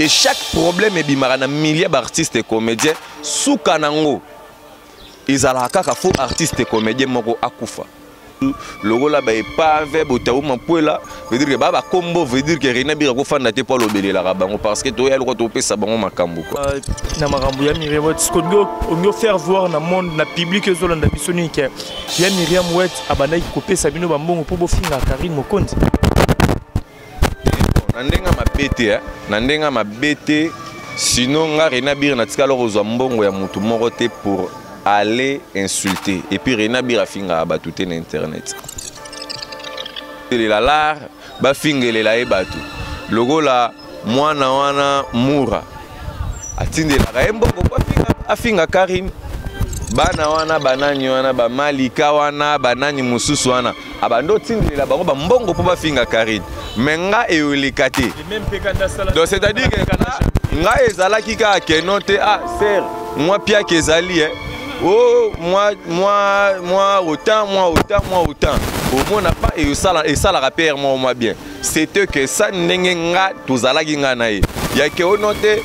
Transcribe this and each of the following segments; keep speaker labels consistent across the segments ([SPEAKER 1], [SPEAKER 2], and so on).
[SPEAKER 1] Et chaque problème est bimarana milliers d'artistes et comédiens sous Kanango. Ils ont la faux artistes et comédiens moko akufa. Le rôle là est pas avec Botaou Mampuela, veut dire que Baba Combo veut dire que René Bira ko fan n'était pas l'obéli la rabango parce que toi elle retopé ça bango makambo quoi.
[SPEAKER 2] Na makambo ya Myriam Wet ce qu'on veut faire voir dans monde na public zolanda bisoni que ya Myriam Wet abana ki kopé sabino bambongo pour bofinga Karine Mokonzi. Nandenga mabete sinon nga René Bira na tika loro mbongo ya mutu morote pour aller insulter et puis René Bira finga abatute na internet. La lar ba fingele la ebatu. Logo la mwana wana mura. Atinde la mbongo kwa afinga Karine. Bana wana banani wana ba malika wana banani mususu wana abando tinde la bango ba mbongo po ba finga Karine. Menga eolikate. Donc c'est-à-dire que nga ezalaki ka kenote ah ser moi pia kezali oh moi autant au moins n'a pas et ça la rappelle moi bien c'était que ça nenga tozalaki nga na ye ya ke onote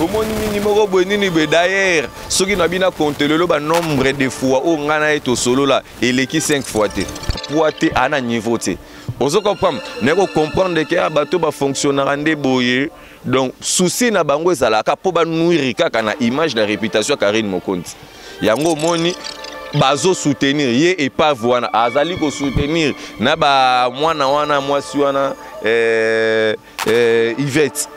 [SPEAKER 2] au moins numéro bonini be d'ailleurs soki na bina compter le ba nombre de fois o nga na to solo là eleki 5 fois te poate ana niveau te ozo comprendre neko comprendre que bato ba fonctionnaire ndé boye donc souci na bango ezalaka po ba nuire kaka na image la réputation Karine Mokonzi yango moni bazo soutenir ye et pas wana azali ko soutenir na ba mwana wana mwasi wana Yvette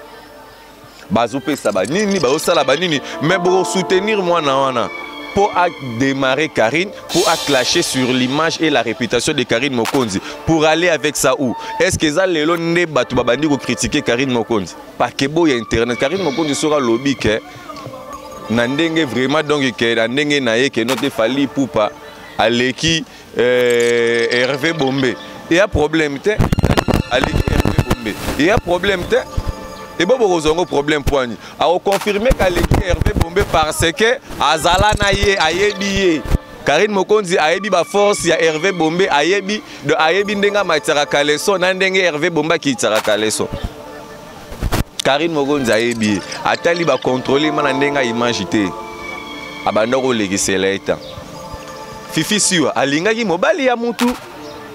[SPEAKER 2] bazo pesa ba nini ba osala ba nini mais pour soutenir mwana wana pour démarrer Karine, pour clasher sur l'image et la réputation de Karine Mokonzi. Pour aller avec ça où? Est-ce que ça les ne batu babandi ko critiquer Karine Mokonzi? Parce que bon y a internet Karine Mokonzi sera lobby que nandenge vraiment donc que nandenge naie que notre fali poupa aleki Hervé Bombé. Il y a problème te aleki Hervé Bombé. Il y a problème te et bon bozongo problème poigni a confirmer qu'aleki Hervé Bombé parce que azala na ye ayebi Karine Mokonzi ayebi ba force ya Hervé Bombé ayebi de ayebi ndenga matara kaleso na ndenge Hervé Bombé ki tara kaleso Karine Mokonzi ayebi atali ba contrôler mana ndenga image te abandoko legisela eta Fifi Siwa alingaki mobali ya mutu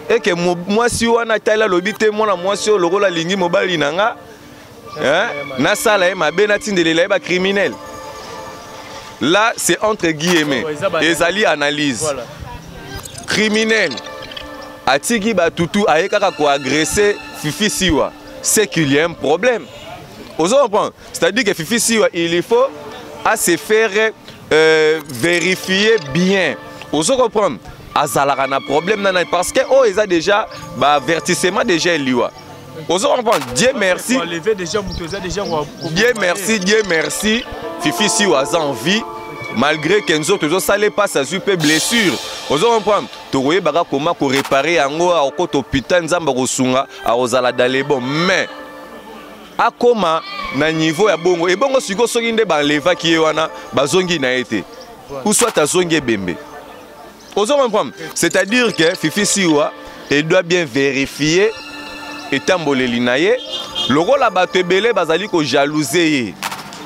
[SPEAKER 2] et que mwasi wana tala lobite mona mwasi lokola lingi mobali nanga na sala e mabe na tindelela ba criminel. Là c'est entre guillemets ezali analyse voilà. Criminel atiki ba tutu ayekaka ko agresser Fifi Siwa c'est qu'il y a un problème. Vous comprenez? C'est-à-dire que Fifi Siwa il faut à se faire vérifier bien. Vous comprenez? Azalaka na problème nana parce que oh ils a déjà ba avertissement déjà liwa. Vous comprenez? Dieu merci. Dieu merci. Fifi Siwa a envie malgré que nous autres ça pas sa super blessure. Vous comprenez? Tu baka comment ko réparer yango a ko hôpital nzamba ko sunga a ozala dans bon mais a comment na niveau ya bongo et bongo siko soki nde ba leva ki wana bazongi na été ou soit azongi bembe. Vous comprenez? C'est-à-dire que Fifi Siwa il doit bien vérifier etamboleli na ye loko la bato ebele bazali ko jalouser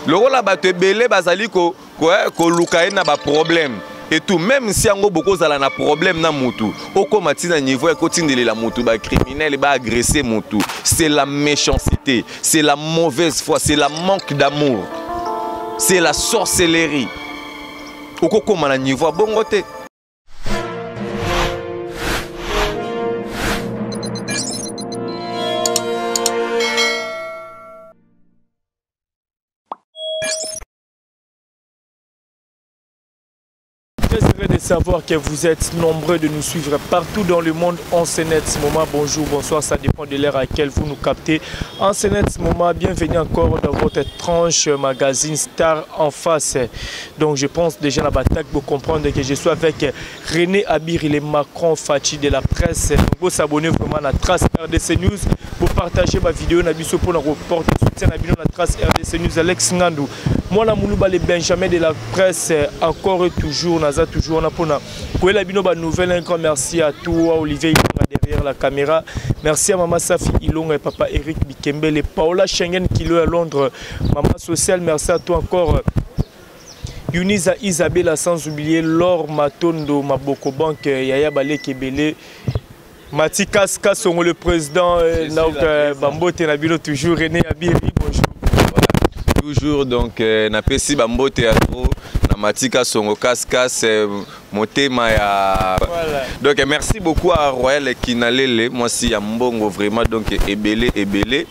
[SPEAKER 2] loko la bato ebele bazali ko luka na ba problème et tout même si yango boko zala na problème na mutu okoma tina niveau ya kotindelela mutu ba criminel ba agresser mutu c'est la méchanceté c'est la mauvaise foi c'est la manque d'amour c'est la sorcellerie okokoma na niveau bongo te. De savoir que vous êtes nombreux de nous suivre partout dans le monde en ce net ce moment. Bonjour, bonsoir, ça dépend de l'heure à laquelle vous nous captez. En ce net ce moment, bienvenue encore dans votre tranche magazine Star en face. Donc je pense déjà la bataille pour comprendre que je suis avec René Abir, il est Macron Fachi de la presse. Vous s'abonnez vraiment à la trace RDC News. Vous partagez ma vidéo, Nabiso pour le report de soutien à la trace RDC News. Alex Ngandou, moi la Moulouba les Benjamin de la presse, encore et toujours, Naza toujours. Pour la nouvelle, un grand merci à toi, Olivier derrière
[SPEAKER 3] la caméra. Merci à Maman Safi Ilong et Papa Eric Bikembele, Paola Schengen qui est à Londres. Maman Sociale, merci à toi encore. Yunisa Isabella, sans oublier Laure Matondo, Maboko Bank, Yaya Balé Kebele. Mati Kaska, le président, Bambote Nabilo, toujours René Abiri, bonjour.
[SPEAKER 2] Toujours, donc, Napesi Bambote Théâtre, Namatika Songo Kaska, c'est mon thème. Donc, merci beaucoup à Royal Kinalele, moi aussi à Mbongo, vraiment, donc, ébélé,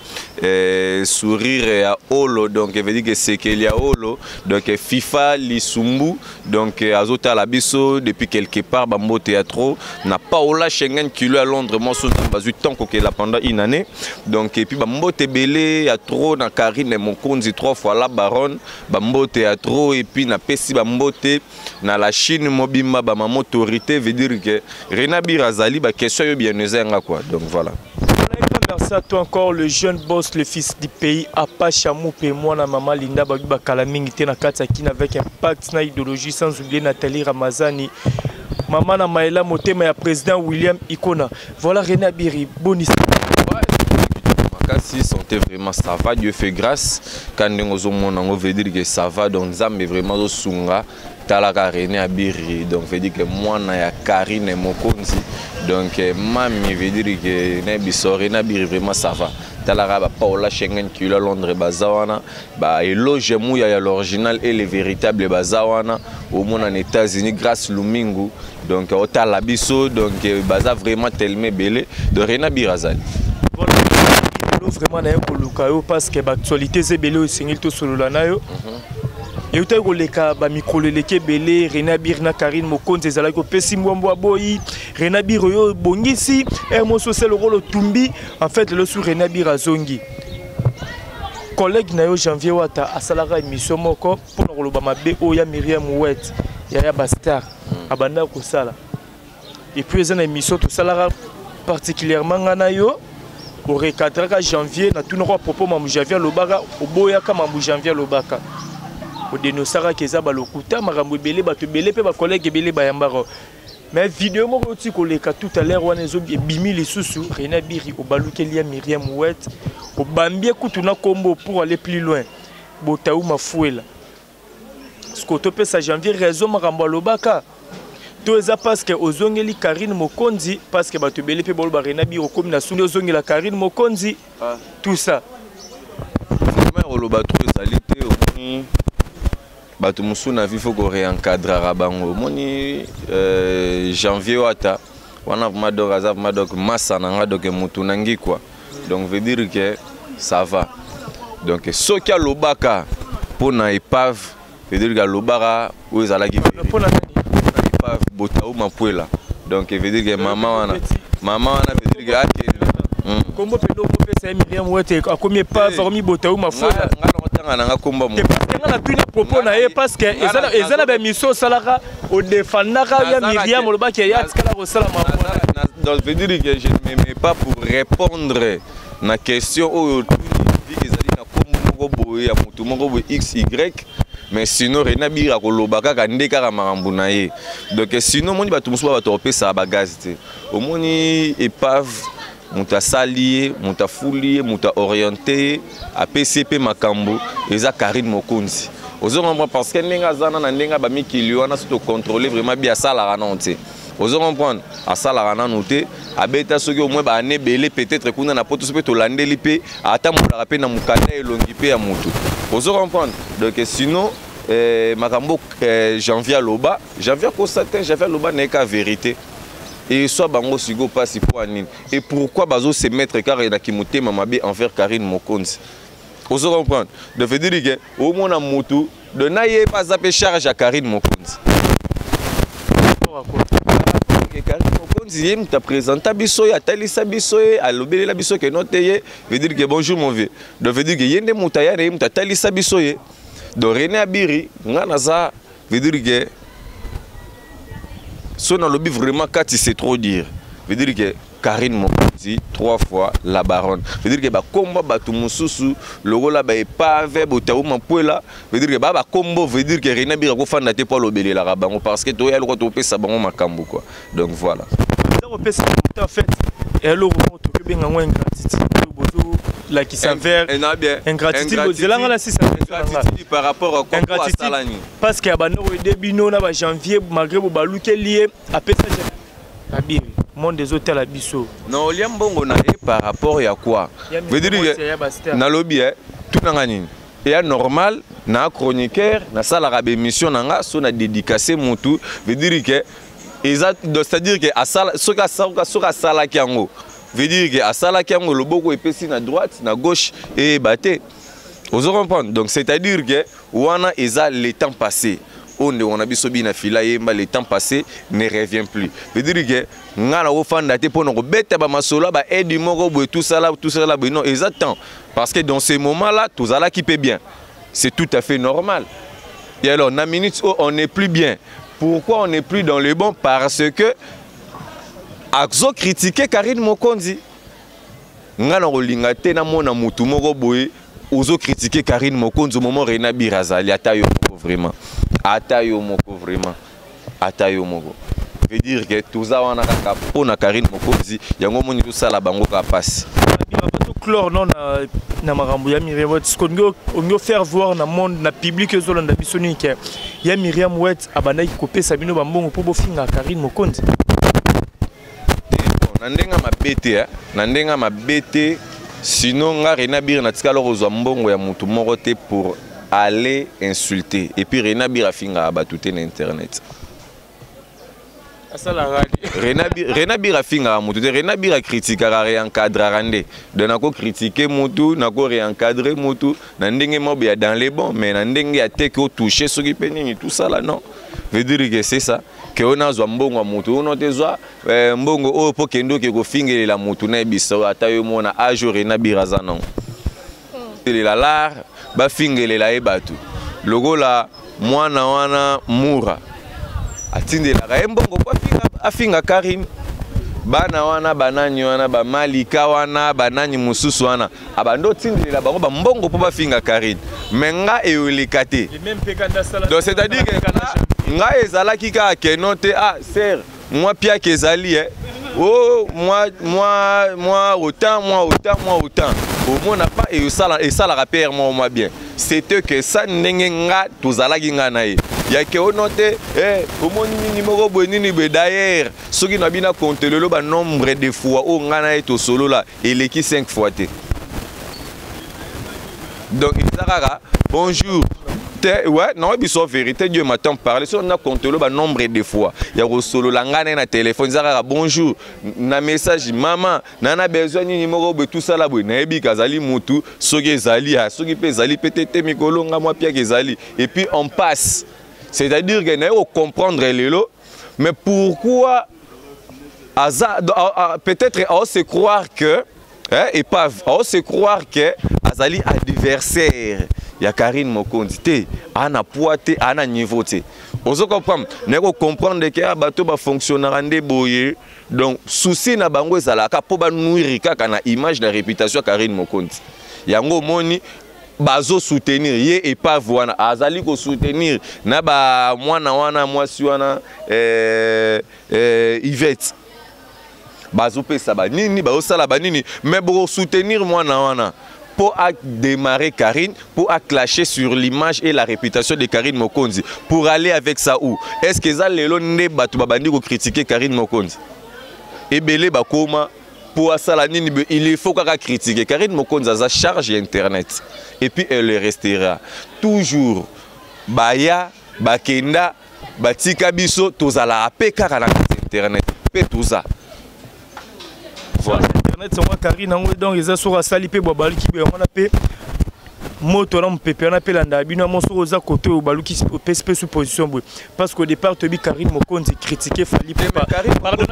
[SPEAKER 2] sourire à Olo, donc, il veut dire que c'est qu'il y a Olo, donc, FIFA, Lisumbu, donc, Azota Labiso, depuis quelque part, Bambo Théâtre, n'a pas Ola Schengen qui lui à Londres, moi, je suis temps qu'il a pendant une année, donc, et puis Bambo Tébélé, à trop, dans Karine, mon conzi 3 fois la baronne, Bambo Théâtre, et puis, na Pessi Bambo Té, na la Chine, Mobimba, ma autorité, veut dire que Rena Birazali, bah, question est bien quoi, donc voilà.
[SPEAKER 3] Merci à toi encore, le jeune boss, le fils du pays, Apache Amoupe et moi, na maman Linda Baguba Kalaming, na Katsakine avec impact, na idéologie, sans oublier Nathalie Ramazani, maman na Maëla Motema, et président William Ikona. Voilà René Abiri, bonne histoire.
[SPEAKER 2] Si santé vraiment ça va, Dieu fait grâce. Quand on veut dire que ça va, donc ça mais vraiment au sunga. Talaka René Abiri, donc veut dire que moi na Karine Mokonzi, donc mami veut dire que Nebiso René Abiri vraiment ça va. Talaka Paola Schengen qui est à Londres bazawana, bah éloge mouya l'original et le véritable bazawana au monde en États-Unis grâce Lumingu, donc au Talabiso, donc baza vraiment tellement belé de René Birazali.
[SPEAKER 3] Vraiment na yo parce que l'actualité c'est belé au singil to solo la nayo. Et uta ko leka ba micro leke belé René Abiri na Karine Mokonzi ezala ko pesi mbombo aboyi René Abiri yo bongisi mo social rôle tumbi en fait le sur René Abiri azongi. Collègue na yo Janvier Wata asalaka émission moko pour na koloba mabe oya Myriam Ouet ya Bastar abanda ko sala. Et puis ezana émission to salara particulièrement ngana yo au recadrage janvier na tout à propos mamou janvier lobaka oboyaka mamou janvier lobaka au dénonçara keza balokuta makambo belé bato belé pe ba collègue belé bayambaro mais vidéo moko ti koleka tout à l'heure wana ezobi bimi lisusu René Abiri obalukelia Myriam Ouet obambie kutuna kombo pour aller plus loin botaou mafuela ce que topé sa janvier raison makambo lobaka tout ça parce que ozongeli Karine Mokonzi parce que bato belé pe bolo ba René Abiri comme na suni ozongela Karine Mokonzi tout ça
[SPEAKER 2] mais oloba trop salité oni bato musuna vifo ko réencadrer bango moni janvier wata wana madok azaf madok massa nanga donc mutu nangi quoi donc veut dire que ça va donc sokia lobaka pona épave veut dire que lobara ou ezalaki botaou mapuela donc veut dire que maman wana veut dire que
[SPEAKER 3] kombo pelo ko pesa Myriam Ouet a combien pas parmi botaou mafuela
[SPEAKER 2] ngana komba mo
[SPEAKER 3] na tuni propos na ye parce que ezala ba mission salara au défendaka ya Myriam lobaki ya tikala ko sala maman
[SPEAKER 2] donc veut dire que je ne me mets pas pour répondre na question oyo dit que ezali na kombo moko boye ya mutu moko boye XY. Mais sinon René Abiri akolobaka kande kaka makambo na ye donc sinon moni bato musuba bato opesa bagage te omoni épave muta salié muta foulié muta orienté a PCP makambo eza Karine Mokonzi ozomba parce que ndenge zana na ndenge ba mikili wana surtout contrôler vraiment bien ça la ranonté ozo comprendre à ça la ranonté abeta soki au moins ba ne belé peut-être kuna na poto sope to landeli pe ata mu la rapé na mukanda elongi pe ya mutu ozo comprendre donc sinon makambo janvier loba janvier constaté janvier loba n'est qu'à vérité et soit bango sigo passe pour anine et pourquoi bazo se mettre car na kimute mamabe envers Karine Mokonzi ozo comprendre de veut dire que au mona mutu de naye pas à charge à Karine Mokonzi Karine Mokonzi yem ta présenta biso ya talisa biso a lobeli la biso que noté veut dire que bonjour mon vieux de veut dire que yende mutaya yem ta talisa biso ye de René Abiri ngana za veut dire que son lobby vraiment quand c'est trop dire veut dire que Karine Mokonzi 3 fois la baronne veut dire que ba komba batu mususu logo la ba epave botaou mapuela veut dire que ba kombo veut dire que René Abiri ko fanda te pour lobeli la bango parce que to ya lo ko to pesa bango makambo quoi donc voilà
[SPEAKER 3] en fait et alors tu peux bien avoir ingratitude la qui s'avère ingratitude
[SPEAKER 2] par rapport au
[SPEAKER 3] ingratitude parce que abano au début non na janvier malgré bobaluke lié après ça abiri monde des hôtels à biso
[SPEAKER 2] non liambongo na par rapport à quoi veut dire que na lobby tout nangani et normal na chroniqueur na salara émission nanga so na dédicacé mutu veut dire que c'est-à-dire que asala soka sala kiango veut dire que asala kiango le boko epesi na droite na gauche et baté vous comprenez donc c'est-à-dire que wana eza le temps passé on a biso bina fila yemba le temps passé ne revient plus veut dire que ngana ofanda te pour no beta ba masolo ba edi moko bo tout ça là non exactement parce que dans ces moments là tout ça là qui peut bien c'est tout à fait normal et alors na minute où on n'est plus bien. Pourquoi on n'est plus dans le bon? Parce que Axo critiqué Karine Mokonzi. Ngana rolinga te na mona mutu moko boye ozo critiquer Karine Mokonzi au moment Rena Birazali atayo moko vraiment. Atayo moko vraiment. Atayo moko. Veut dire que tout ça wana kaka pona Karine Mokonzi yango moni tout ça la bango ka passe.
[SPEAKER 3] Clore non na marambo ya Myriam Wet on faire voir na monde na public zolanda bisoni ke ya Myriam Wet abana ki kopesa bino bambongo po bofinga Karine Mokonzi
[SPEAKER 2] na ndenga mabete sinon nga Rena Bir na tikalo kozwa mbongo ya mutu moko te pour aller insulter et puis Rena Bir afinga abatute na internet. Rena Bir afinga mutu te Rena Bir critique a réencadrer de nako critiquer mutu nako réencadrer mutu na ndenge mobe ya dans les bons mais na ndenge ya te ko toucher ce qui pening tout ça là non veut dire que c'est ça que on a zwa mbongo mutu on te zwa mbongo o po kendo ke ko fingelela mutu na biso atayo mona ajo Rena Bir azanon la lar ba fingelela e batu logo la mwana wana mura atindela ka mbongo kwa afinga Karine bana wana banani wana ba malika wana banani mususu wana abando tindela bango ba mbongo po bafinga Karine menga eolikate donc c'est-à-dire que nga ezalaki ka kenote ah sœur moi pia kezali oh moi autant au moins n'a pas et ça la rappelle moi bien c'était que ça n'enga tozalaki nga nae ya ke onote omoni nini moko bonini be d'ailleurs soki na bina compter le ba nombre de fois o nga na to solo là eleki 5 fois te donc izarara bonjour ouais non biso vérité Dieu m'attend parler si on a compté le nombre de fois ya ko solo la ngana na téléphone izarara bonjour na message maman nana besoin nini moko be tout ça là bo na ebi kazali mutu soki ezali soki pe ezali peut-être mikolo nga moi pia kezali et puis on passe. C'est-à-dire que nous devons comprendre les lots, mais pourquoi peut-être on se croire que et pas on se croire que Azali adversaire il y a Karine Mokonzi ana poité ana niveau té on se comprend nous devons comprendre que bateau ba fonctionnaire ande boye donc souci na bango ezalaka po ba nuire kaka na image na réputation Karine Mokonzi yango moni bazo soutenir ye et pas wana azali ko soutenir na ba mwana wana mwasi wana Yvette bazo pesa ba nini ba osala ba nini mais bo soutenir mwana wana pour démarrer Karine pour clasher sur l'image et la réputation de Karine Mokonzi pour aller avec ça où est-ce que ça lelo ne batu babandi ko critiquer Karine Mokonzi ebele bakoma pour ça il faut qu'à critiquer Karine Mokonzi a sa charge internet et puis elle restera toujours baya bakenda batika biso tozala apeka na internet pe tout ça
[SPEAKER 3] voilà internet sur Karine donc ils sont sali pe babali ki on a pe moto na mpepe on appelle anda bino monso oza côté au baluki psp sous position parce qu'au départ Tobi Karine Mokonzi critiquer fali pas pardon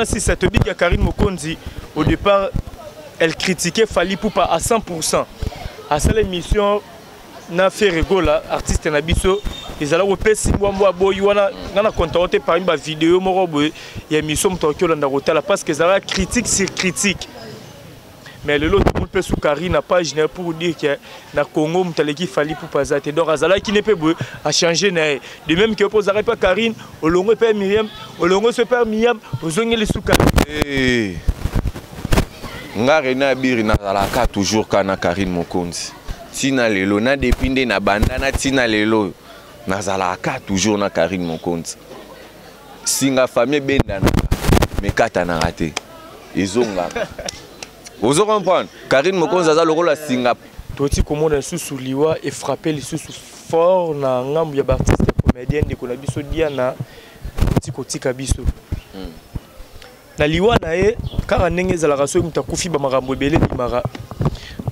[SPEAKER 3] si ça Tobi Karine Mokonzi au départ elle critiquait Fali Poupa à 100%. À cette émission, na fait rigola artiste na biso ils allaient repérer si moi boy wana na contacté par une vidéo moro boy il y a émission mtokyo landa rotala parce que ça critique sur critique mais le lot tout le monde peut sous Karine na page pour dire que na Congo mutaleki fali pour passer donc azala qui ne peut à changer de même que pour pas Karine au longo père Myriam au longo se père Myriam aux ongeli sous Karine
[SPEAKER 2] nga rena biri na zalaka toujours kana Karine Mokonzi tina lelo na dépinde na bandana tina lelo na zalaka toujours na Karine Mokonzi singa famille bendana mais kata na raté ezonga ozo comprendre Karine Mokonzi aza lokola singa
[SPEAKER 3] toti komona sous liwa et frapper les sous fort na ngambu ya artiste comédien de kona biso diana toti kotika biso na liwa na ye kaka ndenge ezalaka soki mutu akufi bamakambo ebele bimaka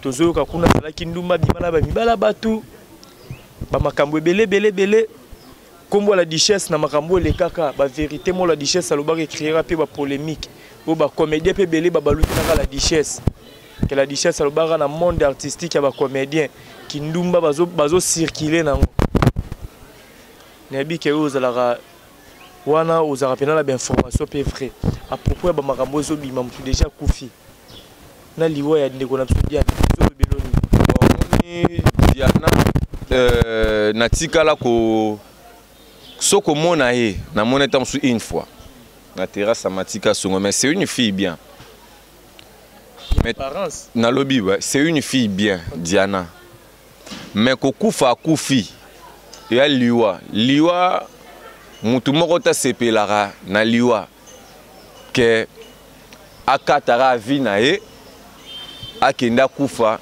[SPEAKER 3] tozoyoka kuna azalaki ndumba bimala bamibala batu bamakambo ebele kombo la duchesse na makambo elekaka bavérité mo la duchesse alobaka écrira mpe bapolémique oyo bacomédien mpe ebele babalukaka la duchesse ke la duchesse alobaka na monde artistique ya bacomédien kindumba bazocircule nango nayebi ke oyo ozalaka wana ozalaka mpena na bainformation mpe vrai apropos ya bamakambo ezobima motu déjà akufi na liwa ya ndeko na biso diana ezolobeloni
[SPEAKER 2] diana natikala ko soko mona ye na mona tam sous une fois na terrasse matika songo mais c'est une fille bien mais na lobby ouais c'est une fille bien Diana mais kokufa akufi ya liwa mutu moko ta sepelara na liwa ke akatara vi na ye akenda kufa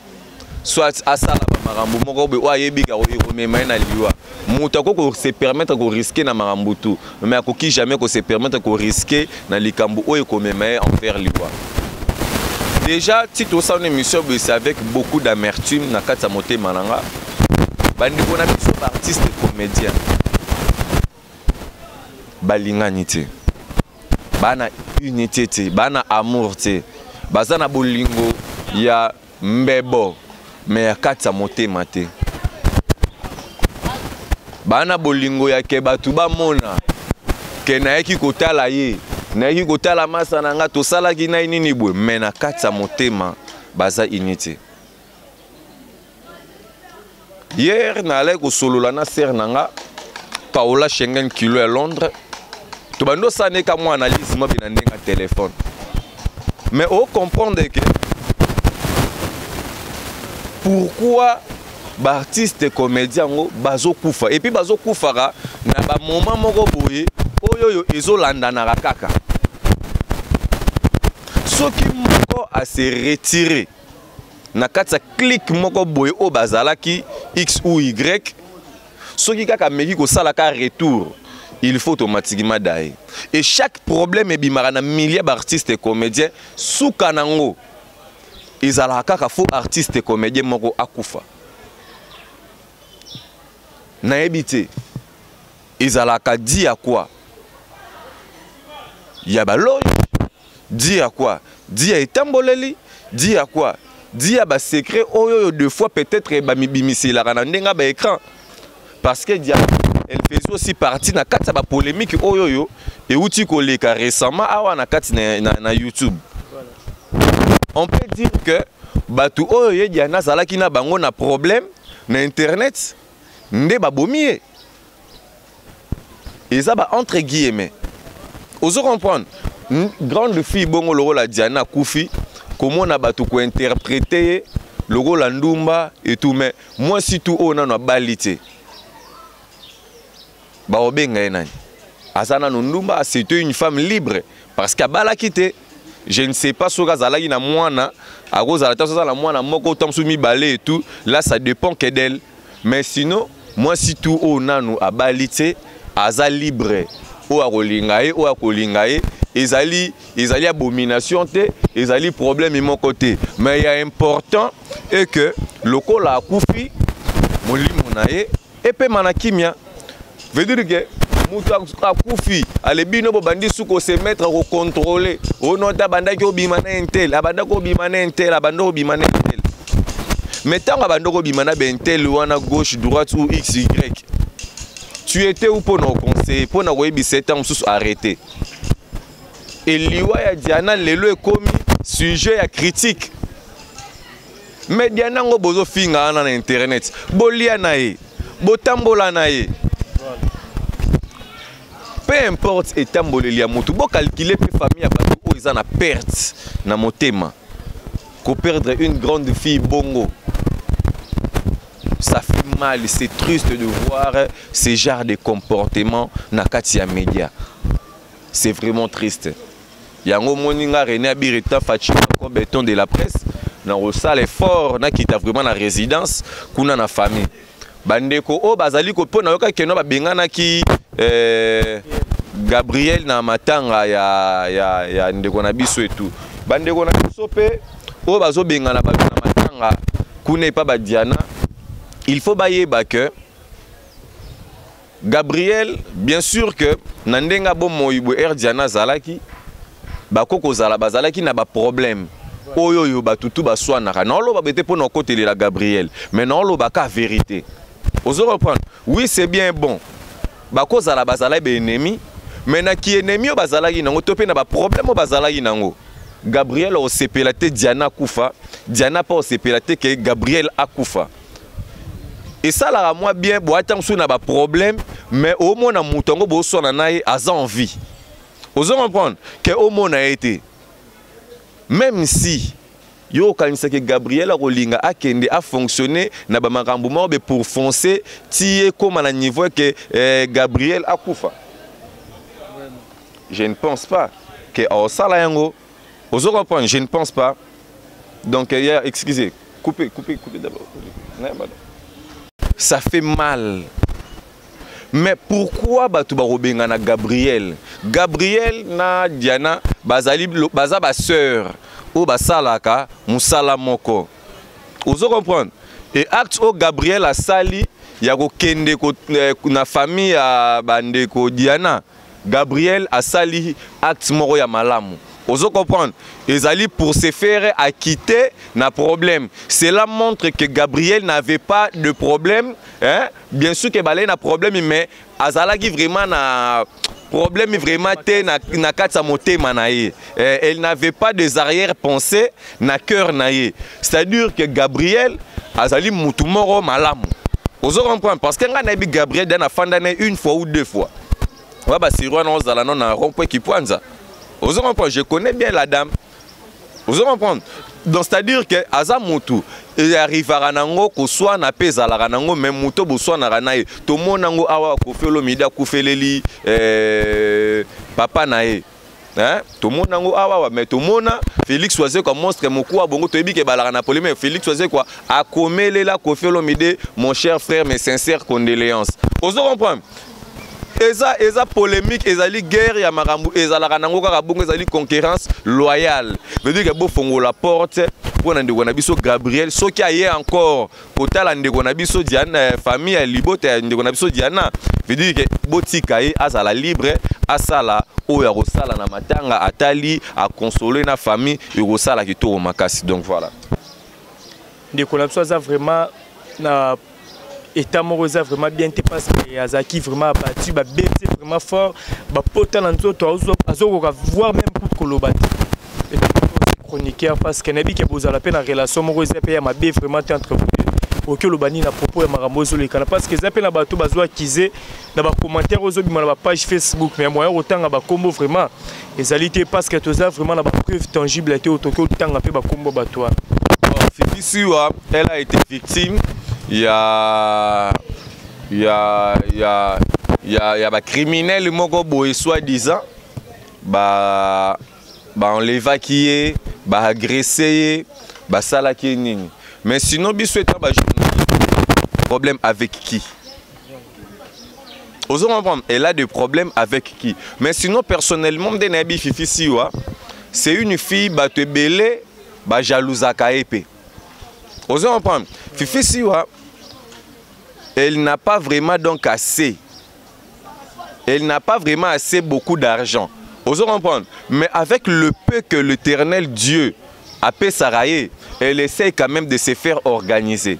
[SPEAKER 2] soit asala makambo moko be ayebika komema na liwa mutu akoko se permettre ko risquer na makambo tout mais akoki jamais ko se permettre ko risquer na likambo oyo komema envers liwa. Déjà si tu as une émission c'est avec beaucoup d'amertume na kati ya motema nanga bandeko na biso artiste comédien balingani te bana unité te bana amour te bazana bolingo ya mbebo mais ya kati ya motema te bana bolingo ya ke batu bamona ke nayeki kotala ye nayeki kotala masa nanga tosalaki na nini bwe mais na kati ya motema baza unité. Hier nalai kosolola na sœur nanga Paola Schengen kilo à Londres. Tu bando ça n'est qu'à moi analyse moi bien un téléphone. Mais on comprend que pourquoi artiste comédien bazo kufa et puis bazo kufara na ba moment moko boye oyo ezolanda na kaka. Soki moko a se retirer na kata click moko boye o bazalaki X ou Y soki kaka meki ko sala ka retour il faut automatiquement d'ailleurs. Et chaque problème est bimara na milliers d'artistes et comédiens sous kanango. Ils ala kaka faux artistes et comédiens moko akufa. Na ebité. Ils ala ka dit à quoi? Yabalo dit à quoi? Dit à etamboleli, dit à quoi? Dit à ba secret oyo deux fois peut-être ba mibimisi la randenga ba écran. Parce que elle faisait aussi partie de la polémique oyoyo et outil koleka récemment na kati na YouTube. On peut dire que batu oyoyo diana zalaki na bango na problème na internet nde babomie. Et ça ba entre guillemets. Oso comprendre grande fille bongo loro la Diana Koufi comment na batu ko interpréter le rôle la ndumba et tout mais moi si tout on a balité. Azana Nundumba, c'était une femme libre parce qu'à Balakite, je ne sais pas si Zalagi na moana, à Rosalata la moana, moko tam soumi balé et tout, là ça dépend que d'elle. Mais sinon, moi si tout on a nous à Balite, Aza libre, ou à Rolingae, ou à Kolingae, ezali abomination te, ezali problème de mon côté. Mais il y a important et que le col a koufi, mon limonae, et pe manakimia. Veut dire que Moussa Koufi, Alebino Bandi Souko se mettre au contrôler. Au nom d'Abanda qui obimana intel, Abanda ko bimana intel, Abando bimana intel. Mais tant Abando ko bimana bentel ou à gauche, droite ou XY. Tu étais où pour nos conseils, pour nos 17 ans sous arrêté. Et Liwa ya Diana, le commis sujet à critique. mais Diana ngo bozo finga na internet bolia na ye botambola na ye peu importe etamboleli ya mutu bo calculer pe famille ya bato o eza na perte na motema ko perdre une grande fille bongo. Ça fait mal, c'est triste de voir ce genre de comportement na kati ya média. C'est vraiment triste. Yango moninga René Abirita Fatima comme béton de la presse na rosal effort na kita vraiment na résidence kuna na famille. Bandeko o bazali ko pona yoka keno ba bengana ki Gabriel na matanga ya ndeko na biso et tout. Bandeko na biso pe o bazo bengana ba na matanga kuna pa ba Diana. Il faut bailler que Gabriel, bien sûr que Nandenga bon moyibo Diana Zalaki, bakoko zala bazalaki na ba problème. Oyo yo batutu ba soanaka. Non lo ba bete pour nos côté de la Gabriel, mais non lo ba ka vérité. Ozo reprendre. Oui, c'est bien bon. Bako zala bazala be ennemi, mais na ki ennemi o bazalaki nango topé na ba problème o bazalaki nango. Gabriel o sepelate Diana Kufa, Diana pas o sepelate que Gabriel akufa. Et ça là moi bien bo attention na ba problème mais au moins na mutongo bo so na nae aza envie. Ozo comprendre que au moins a été même si yo kanisa que Gabriel Rolinga a kende a fonctionné na ba makambo mo be pour foncer tié comme à niveau que Gabriel a kufa. Je ne pense pas que au sala yango ozo comprendre, je ne pense pas. Donc hier excusez, coupez d'abord. Ça fait mal. Mais pourquoi batu barobenga na Gabriel? Gabriel na Diana bazali baza ba sœur ou basalaka musala moko. Ozo comprendre? Et acte au Gabriel a sali ya ko kende ko na famille ya bandeko Diana. Gabriel a sali acte moko ya malamu. Ozo comprendre? Ezali pour se faire acquitter na problème. Cela montre que Gabriel n'avait pas de problème. Hein? Bien sûr que Balé n'a problème, mais Azalaki vraiment na problème vraiment te na katsa motema na ye. Elle n'avait pas des arrière-pensées na cœur na ye. C'est-à-dire que Gabriel Azali mutumoro malamu. Ozo comprendre? Parce que nganabi Gabriel dans la fin d'année une fois ou deux fois. Ouais bah si roi non zala non na rond-point qui poinza. Ozo comprendre? Je connais bien la dame. Vous comprenez? Donc c'est-à-dire que Azamutu il arrivera nango ko soit na pesa la nango même muto bo soit na ranaye to monango awa ko felo media ko feleli papa nae hein to monango awa mais to mona Félix Oise comme monstre moko bongo to ebike balaka na polé mais Félix Oise quoi a komelela ko felo media mon cher frère mes sincères condoléances. Vous comprenez? Eza polémique, ezali guerre ya marambu, ezala kanango kaka bongo ezali concurrence loyale. Veut dire que bo fongo la porte pour ndeko na biso Gabriel, soki aye encore kotala ndeko na biso Diana famille ya Libota ndeko na biso Diana. Veut dire que botika ye azala libre, asala oya kosala na matanga atali a consoler na famille et kosala kitoko makasi. Donc voilà.
[SPEAKER 3] Ndeko na biso aza vraiment na état morosa vraiment bien te parce que Azaki vraiment battu ba bête vraiment fort ba potal nzoto azo voir même pour kolobati et chroniqueur parce que nabi ke bozala pe na relation morosa pe ya mabe vraiment entre vous OK lobani na propos ya marambozo le kana parce que zape na bato bazo accuser na ba commentaire ozo bima na ba page Facebook mais moyen otanga ba combo vraiment ezalité parce que toza vraiment na ba preuve tangible te otoko tanga pe ba combo bato.
[SPEAKER 2] Fifi Siwa, elle a été victime. Il y a ba criminel moko boy soi-disant ba enlever qui ba agresser ba salaki nini. Mais sinon biso eta ba problème avec qui? Osons comprendre, elle a des problèmes avec qui? Mais sinon personnellement Denabi Fifi Siwa, c'est une fille ba te belé ba jalousaka épée. Osons comprendre, Fifi Siwa, elle n'a pas vraiment donc assez. Elle n'a pas vraiment assez beaucoup d'argent. Osons comprendre. Mais avec le peu que l'Éternel Dieu a fait Saraye, elle essaie quand même de se faire organiser.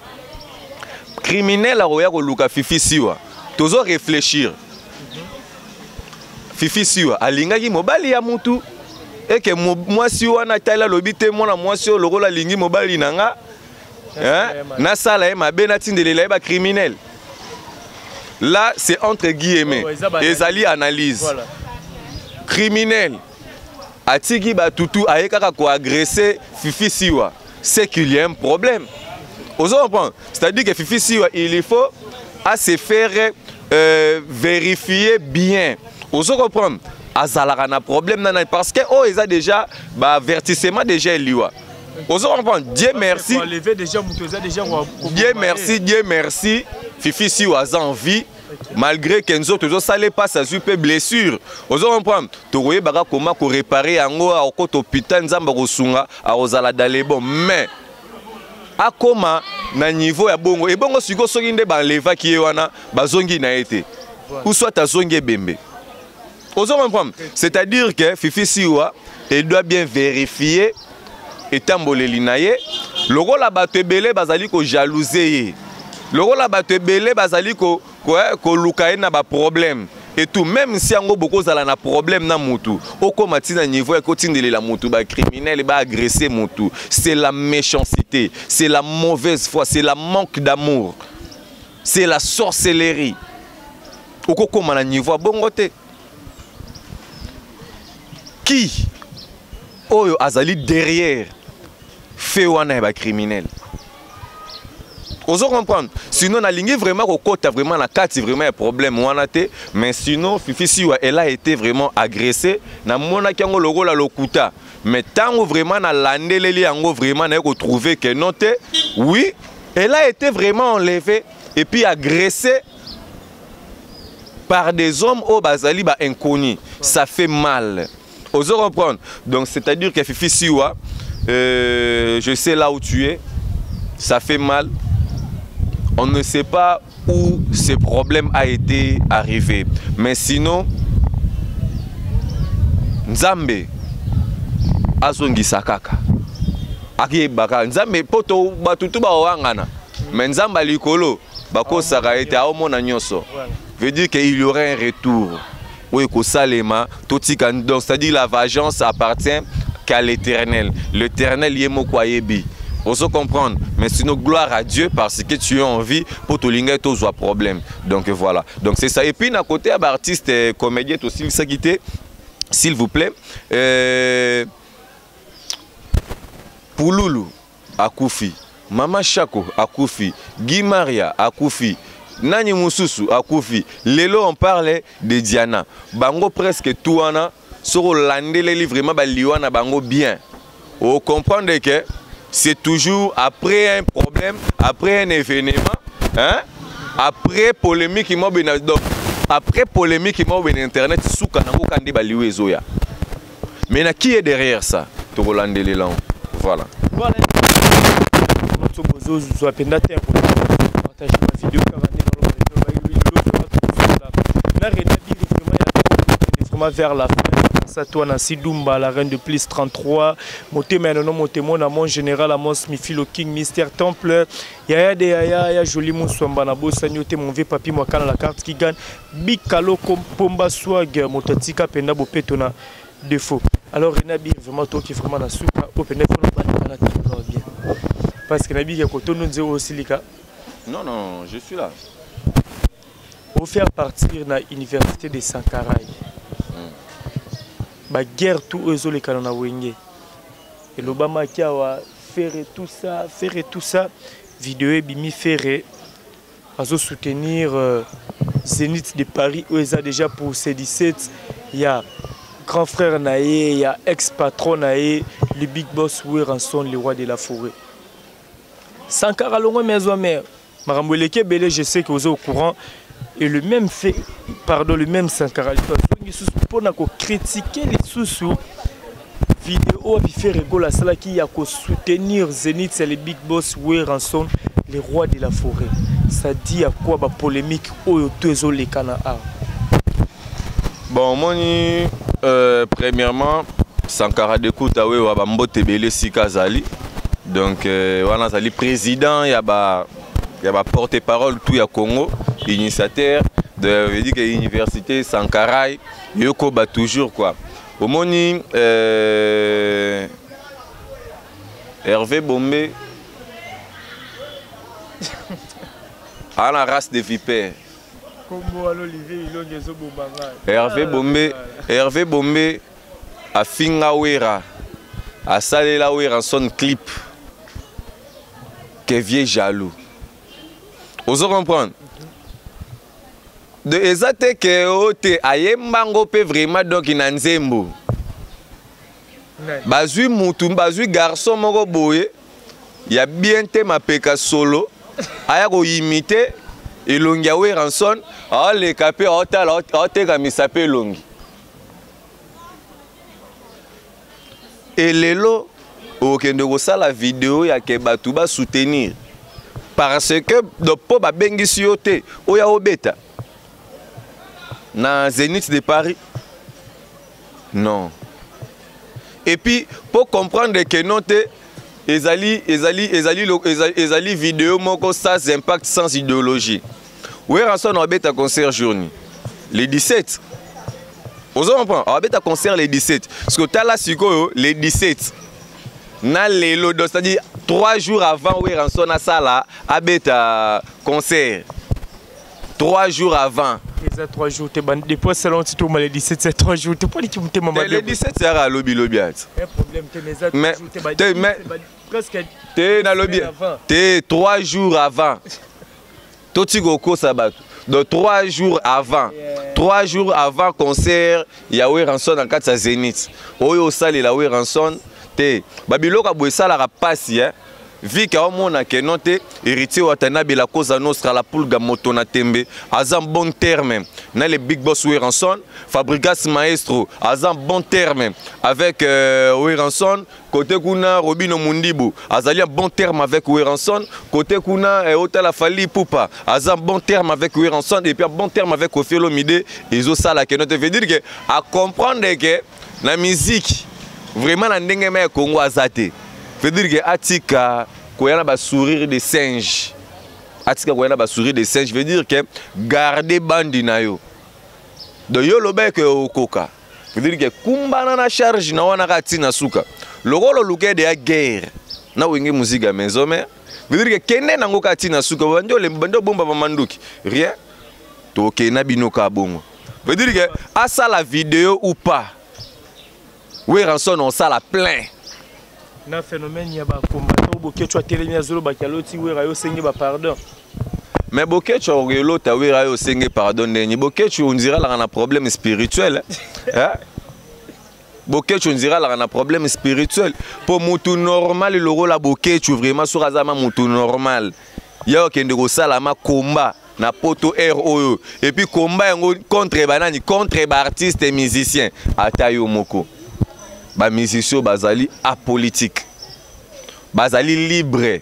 [SPEAKER 2] Criminel à Roya Luka Fifi Siwa. Toujours réfléchir. Fifi Siwa, alingaki mobali ya mutu. Et que moi si on a taille lobité moi moi si le rôle lingi mobali nanga. nasala ye mabe natindelela ye bacriminel. Là c'est entre guillemets ezali analyse. Voilà. Criminel atiki batutu aye kaka ko agresser Fifi Siwa, c'est qu'il y a un problème. Vous comprenez? C'est-à-dire que Fifi Siwa, il faut à se faire vérifier bien. Vous comprenez? Azalaka na problème nana parce que oh ils a déjà bah avertissement déjà liwa. Vous comprenez? Dieu merci. Dieu merci. Fifi Siwa a envie. Malgré que nous autres, ça n'est pas sa super blessure. Vous comprenez? Tu vois, comment réparer un go à l'hôpital, nzamba rosunga, à Osala dalebo. Mais, à comment, na niveau ya bongo, et bongo sugo songinde ba leva qui est wana, ba zongi na été. Ou soit ta zongi bembe. Vous comprenez? C'est-à-dire que Fifi Siwa, elle doit bien vérifier et tamboleli na ye. Le rôle la batebele bazali ko jalouser. Le rôle la batebele bazali ko lukaye na ba problème et tout, même si on a beaucoup de problème na mutu oko matina niveau ekotindele la mutu ba criminel ba agresser mutu, c'est la méchanceté, c'est la mauvaise foi, c'est la manque d'amour, c'est la sorcellerie oko koma na niveau bongote qui oyo azali derrière fait wana ba criminel. Vous comprenez? Sinon, on a vraiment au côté vraiment la carte vraiment un problème mais sinon Fifi Siwa elle a été vraiment agressée na mona kiango logo la lokuta mais tant vraiment na landeleli yango vraiment na retrouver que noté oui elle a été vraiment enlevée et puis agressée par des hommes au bazali ba inconnus. Ça fait mal. Vous comprenez? Donc c'est-à-dire que Fifi Siwa je sais là où tu es, ça fait mal. On ne sait pas où ce problème a été arrivé. Mais sinon, Nzambe azongi sakaka. Aki baka Nzambe poto batutu ba wangana. Mais Nzamba likolo bako saka ete aomona nyoso. Veut dire qu'il y aurait un retour. Oui, ko salema totika donc c'est-à-dire la vengeance appartient qu'à l'Éternel. L'Éternel yemo kwayebi. On se comprend, mais sinon gloire à Dieu parce que tu as envie pour te linguer tous les problèmes. Donc voilà. Donc c'est ça. Et puis d'un côté, artiste et comédien aussi, ça quitté, s'il vous plaît. Pouloulou akufi, Mama Chako akufi, Guy Maria akufi, Nani Moussousou akufi. Lelo on parlait de Diana. Bango presque tout wana sur l'année les livres vraiment baliwana bango bien. Vous comprenez que c'est toujours après un problème, après un événement, hein? Après polémique qui m'a donc après polémique qui m'a internet sous kanango kandi baliwe zoya. Mais qui est derrière ça? Torolande les langues. Voilà. Voilà. Vers la fin. Toi Sidumba, la reine de plus 33, mon témoin à mon général à mon Smithilo King, Mystère Temple, Yaya Joli Moussouamba, Nabo Sanyote, mon vieux papi, moi, la carte qui gagne, Big Kalo, Pomba Swag, Motatika, Penda Bopetona, défaut. Alors, Renabi, vraiment, toi qui est vraiment dans Souka, Open bien. Parce que Nabi, il y a côté nous dit aussi, Lika. Non, je suis là.
[SPEAKER 3] Pour faire partir de l'université de Sankaraï. Ba guerre tout eux les canons wenge et l'Obama qui a faire tout ça vidéo et bimi faire à soutenir Zénith de Paris où ils a déjà pour C17 il y a grand frère Naé il y a ex-patron Naé le big boss où rançon le roi de la forêt Sankara longo maison mère Maramboleke belé je sais que vous êtes au courant et le même fait le même Sankara pour critiquer les sous vidéo et faire rigoler cela qui a soutenir Zénith c'est les big boss où rançon les rois de la forêt. Ça dit à quoi la polémique au deux les Canaa.
[SPEAKER 2] Bon moni premièrement Sankara de Koutawe wa bambote belé sikazali donc wana zali président ya ba porte-parole tout ya Congo initiateur de l'université Sankaraï yoko ba toujours quoi au moni Hervé Bombé à la race de vipères. Hervé Bombé a finga wera a salela wera son clip que vieux jaloux. Vous comprenez? De ezate que ote ayembango pe vraiment donc ina nzembo. Bazui mutu bazui garçon moko boye ya bien te mapeka solo aya ko imiter elongi awe ranson a le capé otala oteka misape longi elelo okende ko sala vidéo ya ke batu ba soutenir parce que do po ba bengisi yote oya obeta na Zénith de Paris non. Et puis pour comprendre que non te ezali vidéo moko sans impact sans idéologie. Oui, ranson obeta concert journée les 17. Vous comprenez? Obeta concert les 17 parce que tala siko les 17 na lelo c'est-à-dire 3 jours avant oui ranson na sala abeta concert 3 jours avant.
[SPEAKER 3] Les 3 jours, tu es depuis selon tout les 17, c'est 3 jours. Tu pas dit que tu maman.
[SPEAKER 2] Les 17 c'est à lobby.
[SPEAKER 3] Un problème, tu es presque.
[SPEAKER 2] Tu es dans lobby. Tu es 3 jours avant. Toti goko sabat. De 3 jours avant. 3 jours avant concert, il y a ranson en 4 Zénith. Oyo sali la ranson. Te babiloka boisa la rapasi hein. Vu qu'à mon akenote héritier watanabe la cause nostra la pulga motona tembe azam bon terme na les big boss Weranson Fabrigas Maestro azam bon terme avec Weranson côté kuna Robino Mundibu azali un bon terme avec Weranson côté kuna Otala Fali Poupa azam bon terme avec Weranson et puis un bon terme avec Ofielo Mide et ça la kenote veut dire que à comprendre que la musique vraiment la ndenge me Congo azate. Veut dire que Atika, quand il y a un sourire de singe, Atika, quand il y a un sourire de singe, veut dire que garder bandi na yo. De yo lobe que okoka. Veut dire que kumbana na charge na wana kati na suka. Logolo luke de guerre. Na wenge musique maison mais veut dire que kende nango kati na suka bando le bando bomba manduki. Rien. To kena binoka bongo. Veut dire que à ça la vidéo ou pas. Oui, rançon on ça la plein.
[SPEAKER 3] Na phénomène ya ba combattant bokecho atelemi azolo bakaloti wera yo senge ba pardon.
[SPEAKER 2] Mais bokecho ogelo ta wera yo senge pardon ni bokecho on dirait là on a problème spirituel hein. Bokecho on dirait là on a problème spirituel pour mutu normal le rôle la bokecho vraiment sur azama mutu normal. Ya okende ko sala ma combat na poto RO et puis combat contre banani contre ba artiste et musicien atayo moko. Ba musicien bazali apolitique bazali libre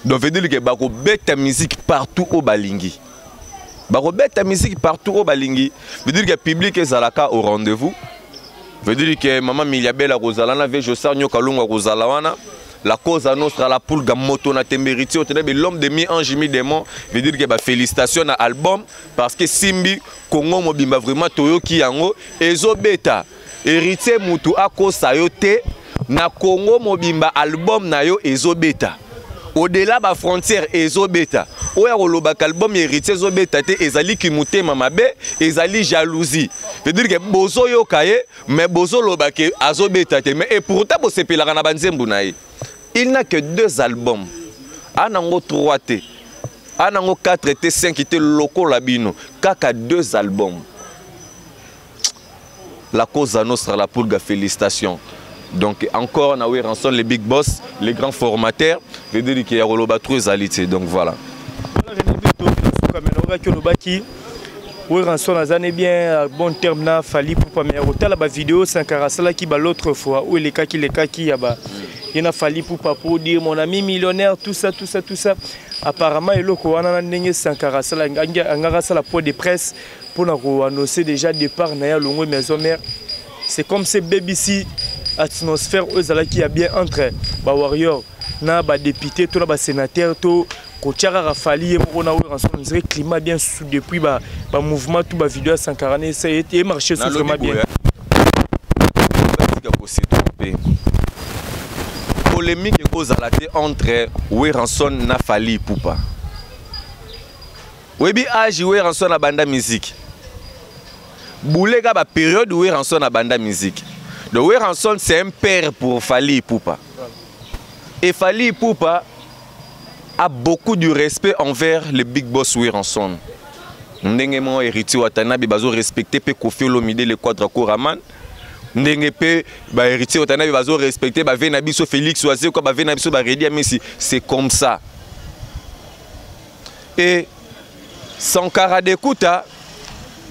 [SPEAKER 2] donc veut dire que bako beta musique partout au balingi bako beta musique partout au balingi veut dire que public ezalaka au rendez-vous veut dire que maman Miliabela Rosalana ve Josarnyo Kalunga Rosalawana la cause à nostra la pulga moto na temberiti l'homme de mi ange mi démon veut dire que ba félicitations à album parce que Simbi Congo mobimba vraiment toyoki yango ezo beta héritier mutu akosa yo te na Congo mobimba album na yo ezobeta au-delà ba frontière ezobeta oya kolobaka album héritier ezobeta te ezali kimutema mabe ezali jalousie veut dire que bozo yo kaye mais bozo lobake azobeta te mais et pourtant bo sepelaka na banzembu na ye il n'a que 2 albums anango 3 te anango 4 te 5 te loko labino kaka 2 albums. La cause à nostra la pulga félicitations. Donc encore on a eu rançon les big boss, les grands formateurs, veut dire qu'il y a roloba trop alité. Donc voilà.
[SPEAKER 3] Oui, rançon a bien bon terme na fali pour pas mais hôtel la vidéo Sankara sala qui ba l'autre fois où les cas qui y a ba il a fallu pour dire mon ami millionnaire tout ça apparemment il loko wana ndenge Sankara sala ngara sala pour de presse pour nous annoncer déjà départ na longo maison mère. C'est comme ces BBC atmosphère eux qui a bien entre ba warrior na ba député tout na ba sénateur tout Kochara Rafali on a un climat bien sous depuis ba mouvement tout ba vidéo Sankara ça a été marché vraiment bien.
[SPEAKER 2] polémique ekozala te entre Weranson na Fally Ipupa. Webi âge Weranson na banda musique. Boulega ba période Weranson na banda musique. Donc Weranson c'est un père pour Fally Ipupa. Et Fally Ipupa a beaucoup de respect envers le big boss Weranson. Ndenge mo héritier Watanabe bazo respecter pe Koffi Olomide le Quadra Koraman. Ndenge pe ba héritier Watanabe bazo respecter ba vena biso Félix Oazé ko ba vena biso ba Redi Messi, c'est comme ça. Et Sankara Dekuta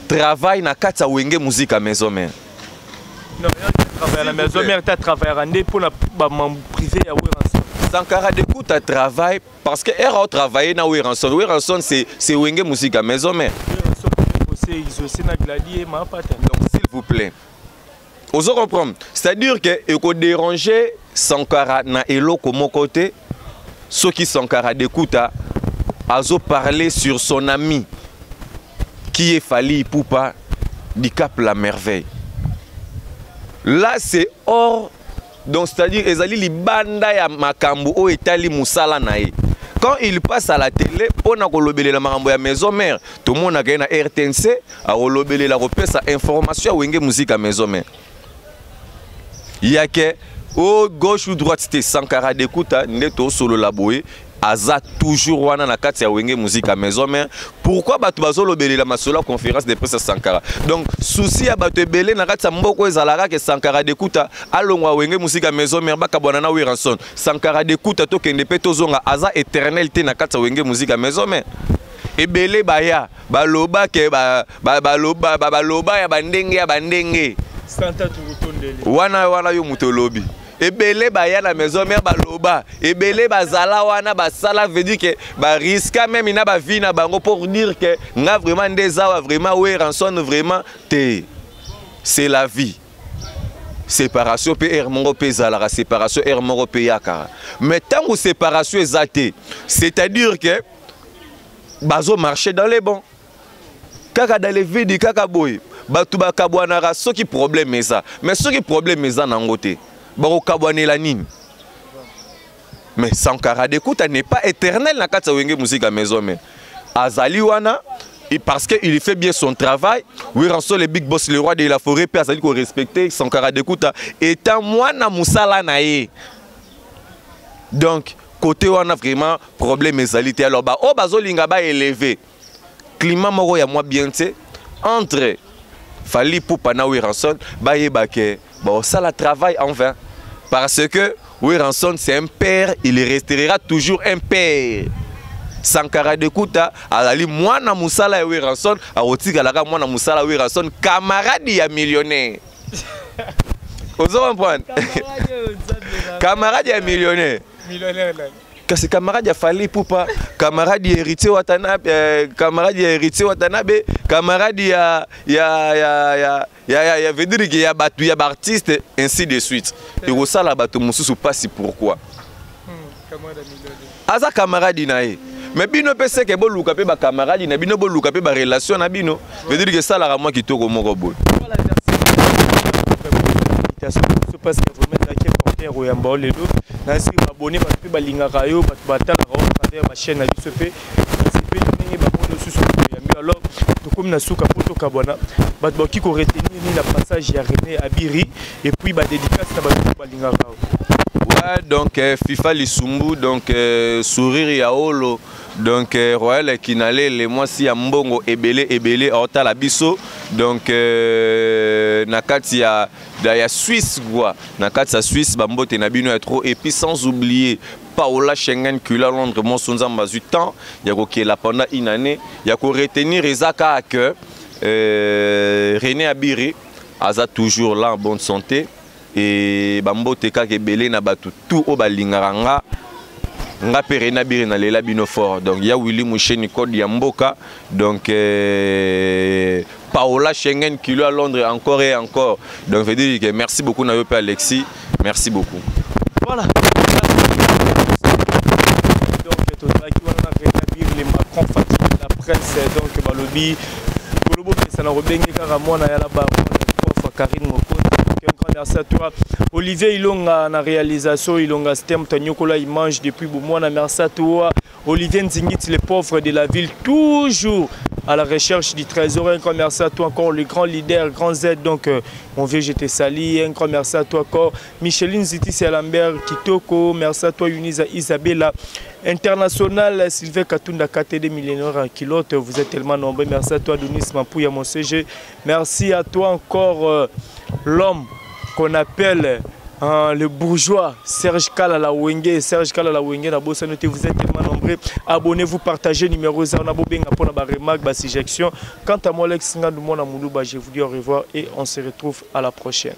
[SPEAKER 2] travaille na kati ya Wenge musique à maison mère.
[SPEAKER 3] Non, il travaille à la maison mère, tu travailles pour la membre privé à Weranson.
[SPEAKER 2] Sankara Dekuta travaille parce que elle a travaillé na Weranson. Weranson c'est Wenge musique à maison mère.
[SPEAKER 3] Donc
[SPEAKER 2] s'il vous plaît. Vous comprenez? C'est-à-dire que il faut déranger Sankara na eloko mon côté. Ceux qui Sankara Dekuta azo parler sur son ami qui est Fally Ipupa du Cap La Merveille. Là c'est hors, donc c'est-à-dire ezali libanda ya makambo o etali musala nae. Quand il passe à la télé, on a kolobele la makambo ya maison mère. Tout le monde a gagné na RTNC, a kolobele la repesa information Wenge musique à maison mère. Il y a que au gauche ou droite c'était Sankara Dekuta neto solo la boye. Aza toujours wana na kati ya Wenge musique à maison mère. Pourquoi batu bazolo belé la masola conférence de presse Sankara? Donc souci ya batu belé na kati ya mboko ezalaka ke Sankara Dekuta alongwa Wenge musique à maison mère baka bwana na Weranson. Sankara Dekuta to kende pe tozonga aza éternel te na kati ya Wenge musique à maison mère. Ebele baya baloba ke baloba ya bandenge.
[SPEAKER 3] Santa turutondele.
[SPEAKER 2] Wana yo mutolobi. Ebele baya la maison mère baloba. Ebele bazala wana basala veut dire que ba risque même ina ba vie na bango pour dire que nga vraiment ndezawa vraiment Weranson vraiment te. C'est la vie. Séparation pe hermongo pe zala séparation hermongo pe yaka. Mais tant que séparation ezate, c'est-à-dire que bazo marcher dans les bons. Kaka dans les vides kaka boy. Batu bakabwana so qui problème est ça. Mais ce qui problème est ça nangote. Mais Sankara Dekuta n'est pas éternel na kati ya Wenge musique à maison mais azali wana et parce qu'il fait bien son travail. Weranson le big boss le roi de la forêt pe azali ko respecter Sankara Dekuta étant mwana musala na ye. Donc côté wana vraiment problème ezalité alors ba o bazolinga ba élevé climat moko ya moi bien té entre Fally Ipupa na Weranson ba yebake ba ça la travail en vain. Parce que Weranson c'est un père, il restera toujours un père. Sankara Dekuta alali mwana musala ya Weranson aotika laka mwana musala Weranson camarade ya millionnaire. Vous comprenez? Camarade ya millionnaire.
[SPEAKER 3] Millionnaire là.
[SPEAKER 2] Kasi camarade ya Fally Ipupa, camarade ya héritier Watanabe, camarade ya héritier Watanabe, camarade ya veut dire qu'il y a batu ya artiste ainsi de suite. Et au sala batu mususu pas si pourquoi.
[SPEAKER 3] Camarade millionnaire.
[SPEAKER 2] Aza camarade nae. Mais bino pese ke bo luka pe ba camarade na bino bo luka pe ba relation na bino. Veut dire que ça la moi qui toko moko boy.
[SPEAKER 3] Voilà merci. Parce que vraiment là qui porter Royamba les deux. Na si abonné parce que balingaka yo batu batala ko travers ma chaîne na biso pe. C'est pe ndenge ba mono susu ya mi alors to comme na suka poto kabona. Batu boki ko retenir ni la passage ya René Abiri et puis ba dédicace na batu balingaka.
[SPEAKER 2] Ouais, donc FIFA Lisumbu, donc sourire yaolo, donc Royal Kinale, les mois si Mbongo ebele Ota la biso, donc nakati ya Suisse quoi, nakati ya Suisse bambote nabino ya trop et puis sans oublier Paola Schengen Kula Londres mon sonza mbazu temps, yako qui est là pendant une année, yako retenir ezaka que René Abiri aza toujours là en bonne santé. Et bambote kake belé na batu tout au balinganga nga perena biri na lela bino fort donc ya Willy Moucheni code ya mboka donc Paola Schengen kilo à Londres encore et encore donc je veux dire que merci beaucoup na yope Alexis merci beaucoup
[SPEAKER 3] voilà donc tout ça qui va na les Macron fatigué la presse donc balobi bolobo pesa na robengi kaka mona ya la ba Karine Mokonzi grand merci à toi. Olivier Ilonga na réalisation, Ilonga Stem, Tanyokola Image depuis Boumouana, merci à toi. Olivier Nzingit, les pauvres de la ville, toujours à la recherche du trésor. Un grand merci à toi encore, le grand leader, grand Z. Donc, mon vieux, je te salue. Un grand merci à toi encore. Micheline Ziti, c'est Lambert Kitoko. Merci à toi, Eunice Isabella. International, Sylvain Katunda, KTD millénaire en kilote. Vous êtes tellement nombreux. Merci à toi, Denis Mampouya, mon CG. Merci à toi encore, l'homme qu'on appelle le bourgeois Serge Kalala Wenge. Serge Kalala Wenge, vous êtes tellement nombreux. Abonnez-vous, partagez numéro 0. Quant à moi, Alex Ngandou, je vous dis au revoir et on se retrouve à la prochaine.